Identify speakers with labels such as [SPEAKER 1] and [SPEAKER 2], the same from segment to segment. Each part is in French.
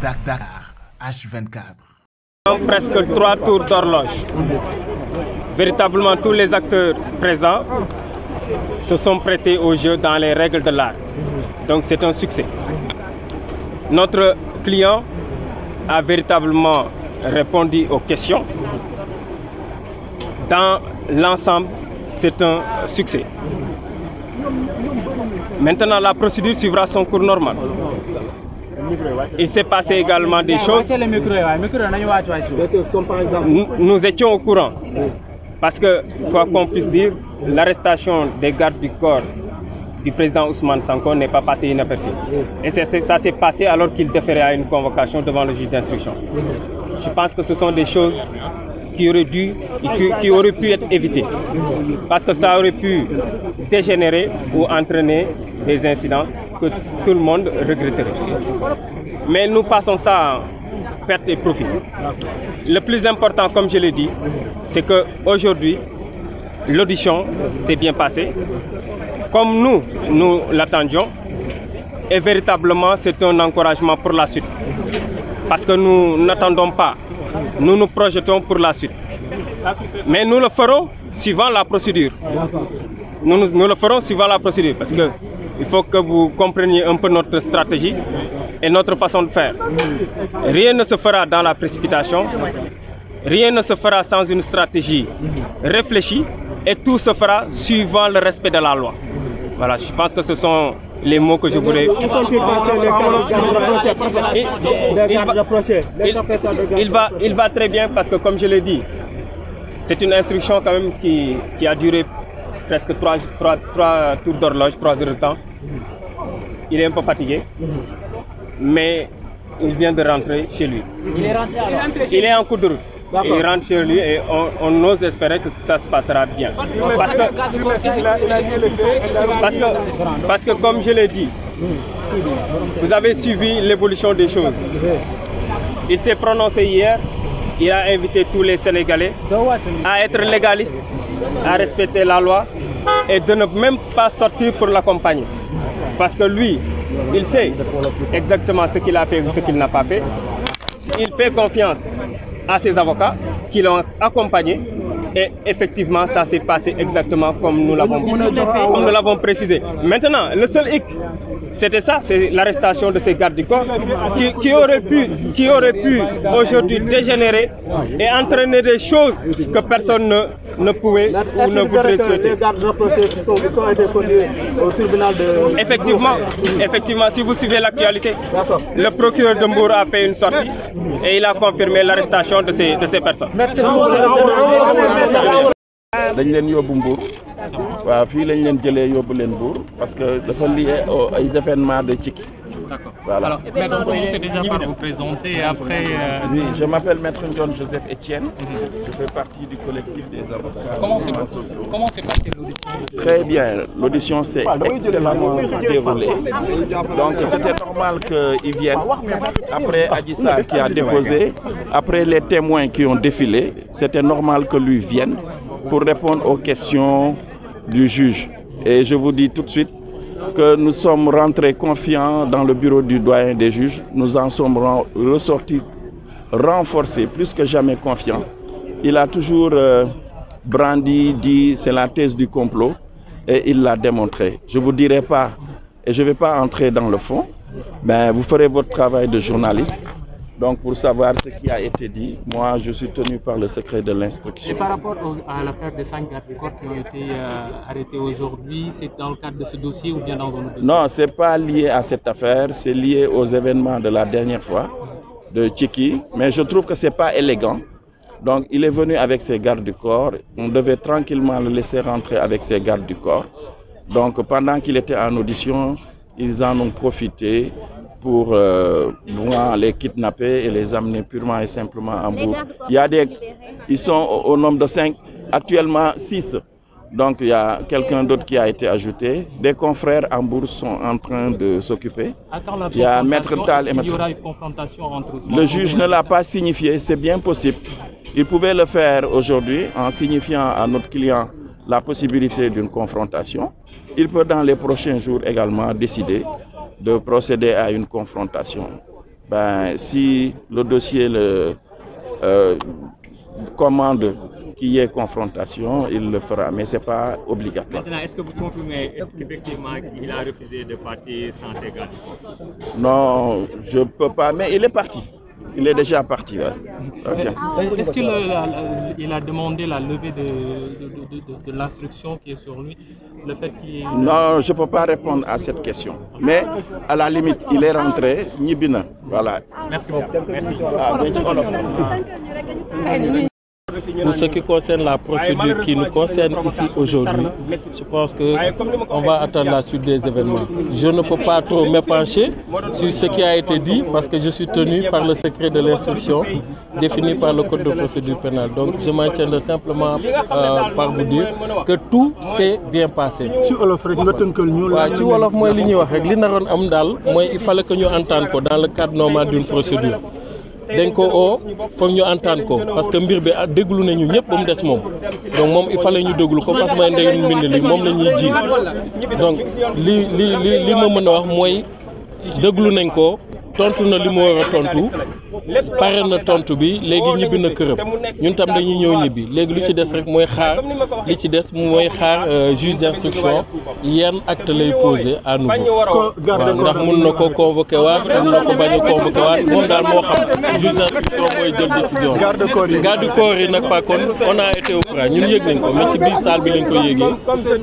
[SPEAKER 1] Dakar H24.
[SPEAKER 2] Presque 3 tours d'horloge. Véritablement, tous les acteurs présents se sont prêtés au jeu dans les règles de l'art. Donc c'est un succès. Notre client a véritablement répondu aux questions. Dans l'ensemble, c'est un succès. Maintenant, la procédure suivra son cours normal. Il s'est passé également des choses. Nous étions au courant. Parce que, quoi qu'on puisse dire, l'arrestation des gardes du corps du président Ousmane Sonko n'est pas passée inaperçue. Et ça s'est passé alors qu'il déférait à une convocation devant le juge d'instruction. Je pense que ce sont des choses qui auraient pu être évitées. Parce que ça aurait pu dégénérer ou entraîner des incidents que tout le monde regretterait. Mais nous passons ça en perte et profit. Le plus important, comme je l'ai dit, c'est qu'aujourd'hui, l'audition s'est bien passée, comme nous l'attendions, et véritablement c'est un encouragement pour la suite. Parce que nous n'attendons pas, nous nous projetons pour la suite. Mais nous le ferons suivant la procédure. Nous le ferons suivant la procédure, parce qu'il faut que vous compreniez un peu notre stratégie et notre façon de faire. Rien ne se fera dans la précipitation, rien ne se fera sans une stratégie réfléchie, et tout se fera suivant le respect de la loi. Voilà, je pense que ce sont les mots que je voulais. Il va très bien parce que, comme je l'ai dit, c'est une instruction quand même qui a duré presque 3 tours d'horloge, 3 heures de temps. Il est un peu fatigué, mais il vient de rentrer chez lui. Il est en cours de route. Il rentre chez lui et on ose espérer que ça se passera bien. Parce que comme je l'ai dit, vous avez suivi l'évolution des choses. Il s'est prononcé hier, il a invité tous les Sénégalais à être légalistes, à respecter la loi et de ne même pas sortir pour l'accompagner. Parce que lui, il sait exactement ce qu'il a fait ou ce qu'il n'a pas fait. Il fait confiance à ses avocats qui l'ont accompagné et effectivement ça s'est passé exactement comme nous l'avons précisé. Maintenant, le seul hic, c'était ça, c'est l'arrestation de ces gardes du corps qui aurait pu aujourd'hui dégénérer et entraîner des choses que personne ne pouvait ou ne voudrait souhaiter.
[SPEAKER 3] Les gardes rapprochés ont été conduits au tribunal de...
[SPEAKER 2] Effectivement, si vous suivez l'actualité, le procureur de Mbour a fait une sortie et il a confirmé l'arrestation de ces personnes.
[SPEAKER 4] dañ leen yóbbu Mbour waaw fii lañ leen jëlee yóbbu leen Mbour parce que dafa lié aux événements de Tchiki.
[SPEAKER 5] D'accord.
[SPEAKER 4] Voilà.
[SPEAKER 5] Alors, Maître, commencez déjà par vous présenter et après...
[SPEAKER 4] Oui, je m'appelle Maître Ndione Joseph Etienne. Je fais partie du collectif des avocats.
[SPEAKER 5] Comment s'est passée l'audition?
[SPEAKER 4] Très bien, l'audition s'est excellemment déroulée. Donc c'était normal qu'ils viennent. Après Adji Sarr qui a déposé, après les témoins qui ont défilé, c'était normal que lui vienne pour répondre aux questions du juge. Et je vous dis tout de suite que nous sommes rentrés confiants dans le bureau du doyen des juges. Nous en sommes ressortis renforcés, plus que jamais confiants. Il a toujours dit c'est la thèse du complot et il l'a démontré. Je ne vous dirai pas et je ne vais pas entrer dans le fond, mais vous ferez votre travail de journaliste. Donc pour savoir ce qui a été dit, moi je suis tenu par le secret de l'instruction.
[SPEAKER 5] Et par rapport à l'affaire des 5 gardes du corps qui ont été arrêtés aujourd'hui, c'est dans le cadre de ce dossier ou bien dans un autre dossier?
[SPEAKER 4] Non, ce n'est pas lié à cette affaire, c'est lié aux événements de la dernière fois, de Tchiki. Mais je trouve que ce n'est pas élégant. Donc il est venu avec ses gardes du corps, on devait tranquillement le laisser rentrer avec ses gardes du corps. Donc pendant qu'il était en audition, ils en ont profité pour les kidnapper et les amener purement et simplement en Mbour. Ils sont au nombre de 5, actuellement 6. Donc il y a quelqu'un d'autre qui a été ajouté. Des confrères en Mbour sont en train de s'occuper.
[SPEAKER 5] Il y a Maître Tal et Maître... Il y aura une confrontation entre...
[SPEAKER 4] Le juge ne l'a pas signifié, c'est bien possible. Il pouvait le faire aujourd'hui en signifiant à notre client la possibilité d'une confrontation. Il peut dans les prochains jours également décider de procéder à une confrontation. Ben, si le dossier le commande qu'il y ait confrontation, il le fera, mais ce n'est pas obligatoire.
[SPEAKER 6] Maintenant, est-ce que vous confirmez qu'effectivement il a refusé de partir sans ses gardes?
[SPEAKER 4] Non, je ne peux pas, mais il est parti. Il est déjà parti. Ouais. Okay.
[SPEAKER 5] Est-ce qu'il a demandé la levée de l'instruction qui est sur lui? Le fait qu'il...
[SPEAKER 4] Non, je ne peux pas répondre à cette question. Mais à la limite, il est rentré, Nibina. Voilà.
[SPEAKER 5] Merci beaucoup. Merci.
[SPEAKER 7] Pour ce qui concerne la procédure qui nous concerne ici aujourd'hui, je pense qu'on va attendre la suite des événements. Je ne peux pas trop m'épancher sur ce qui a été dit parce que je suis tenu par le secret de l'instruction défini par le Code de procédure pénale. Donc je m'en tiendrai simplement par vous dire que tout s'est bien passé.
[SPEAKER 3] ci wolof rek nga tënkal ñu.
[SPEAKER 7] waaw ci wolof mooy li ñuy wax rek li naroon am daal mooy il fallait que ñu entendre ko dans le cadre normal d'une procédure. dañ ko oo foog ñu entendre ko parce que mbir bi déglu nañu ñëpp ba mu des moom donc moom il fallait ñu déglu ko parce que mooy ndey mbind li moom la ñuy jiin donc li ma mën a wax mooy déglu nañ ko tontu na li mu war a tontu pare na tontu bi léegi ñibbi na këram ñun tam dañuy ñëw ñibbi léegi lu ci des rek mooy xaar li ci des mooy xaar juge d'instruction yan acte lay posé à nouveau ndax mun na ko convoqué waat mun na ko bañ a convoqué waat moom daal moo xam juge d'instruction mooy jël décision garde corps yi nag par contre on a été au courant ñun yëg nañ ko mais ci biir salle bi lañ ko yëgee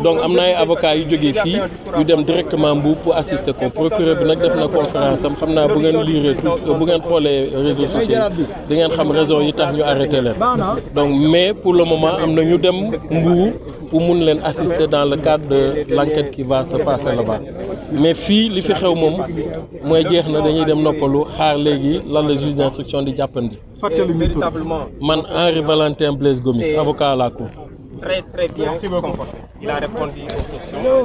[SPEAKER 7] donc am na ay avocats yu jógee fii yu dem directement Mbour pour assister ko procureur bi nag def na conférence am xam naa bu ngeen lire tout bu ngeen xoolee réseaux sociaux da ngeen xam raison yi tax ñu arrêté leen donc mais pour le moment am na ñu dem Mbour pour mun leen assister dans le cadre de l'enquête qui va se passer là-bas mais fii li fi xew moom mooy jeex na dañuy dem noppalu xaar léegi lan la juge d'instruction di jàppandi. man Henri Valentin Blaise Gomis avocat à la cour.
[SPEAKER 2] Très bien comporté. Il a répondu aux questions.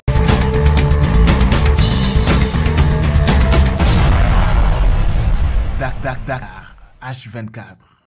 [SPEAKER 1] Dakar H24.